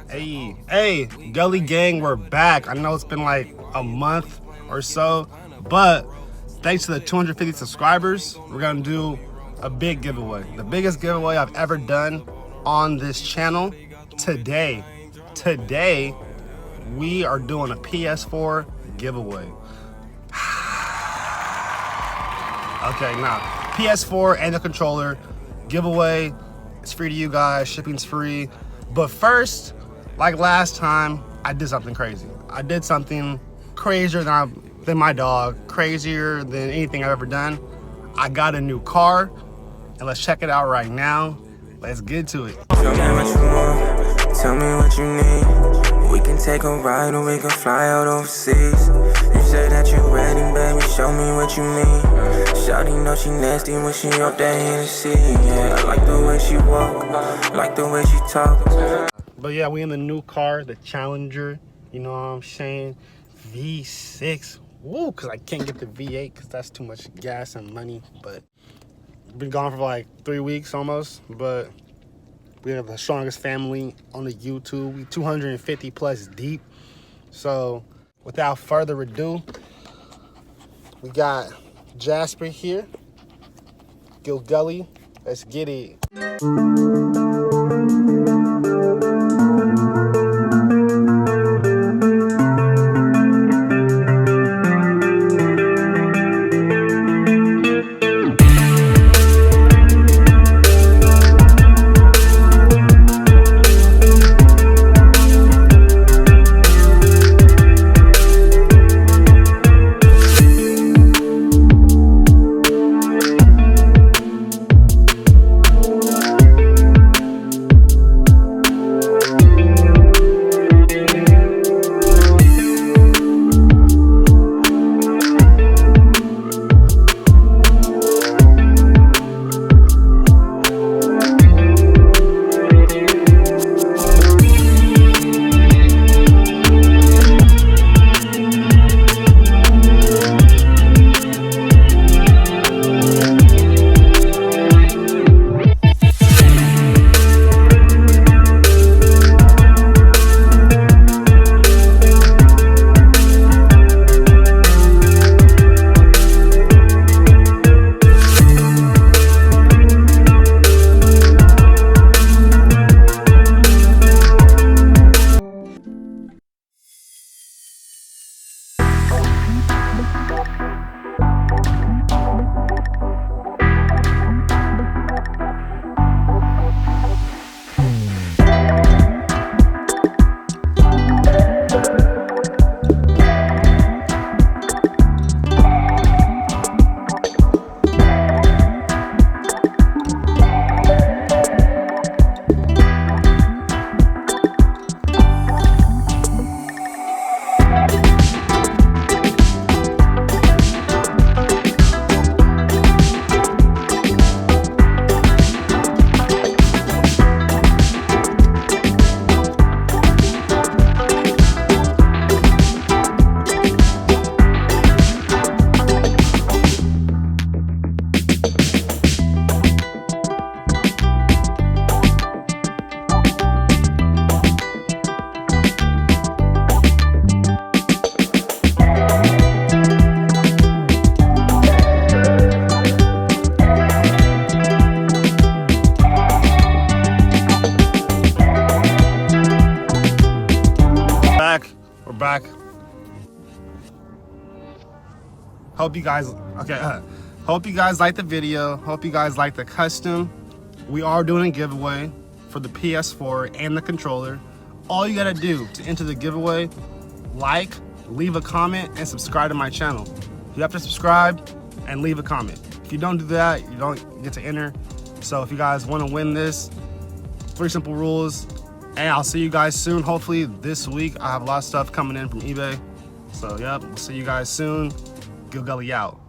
Hey, Gully Gang, we're back. I know it's been like a month or so, but thanks to the 250 subscribers, we're gonna do a big giveaway. The biggest giveaway I've ever done on this channel. Today, we are doing a PS4 giveaway. Okay, now, PS4 and the controller giveaway. It's free to you guys, shipping's free. But first, like last time, I did something crazy. I did something crazier than my dog, crazier than anything I've ever done. I got a new car, and let's check it out right now. Let's get to it. Tell me what you want, tell me what you need. We can take a ride or we can fly out overseas. You say that you're ready, baby, show me what you mean. Shawty know she nasty when she up there in the sea. Yeah, I like the way she walk, like the way she talk. But yeah, we in the new car, the Challenger, you know what I'm saying? V6, woo, cause I can't get the V8 cause that's too much gas and money. But been gone for like 3 weeks almost, but we have the strongest family on the YouTube. We 250 plus deep. So without further ado, we got Jasper here, Gully. Let's get it. We're back. Hope you guys hope you guys like the video. Hope you guys like the custom. We are doing a giveaway for the PS4 and the controller. All you gotta do to enter the giveaway, like, leave a comment, and subscribe to my channel. You have to subscribe and leave a comment. If you don't do that, you don't get to enter. So if you guys want to win this, 3 simple rules. And I'll see you guys soon. Hopefully this week. I have a lot of stuff coming in from eBay. So, yep, see you guys soon. Gully out.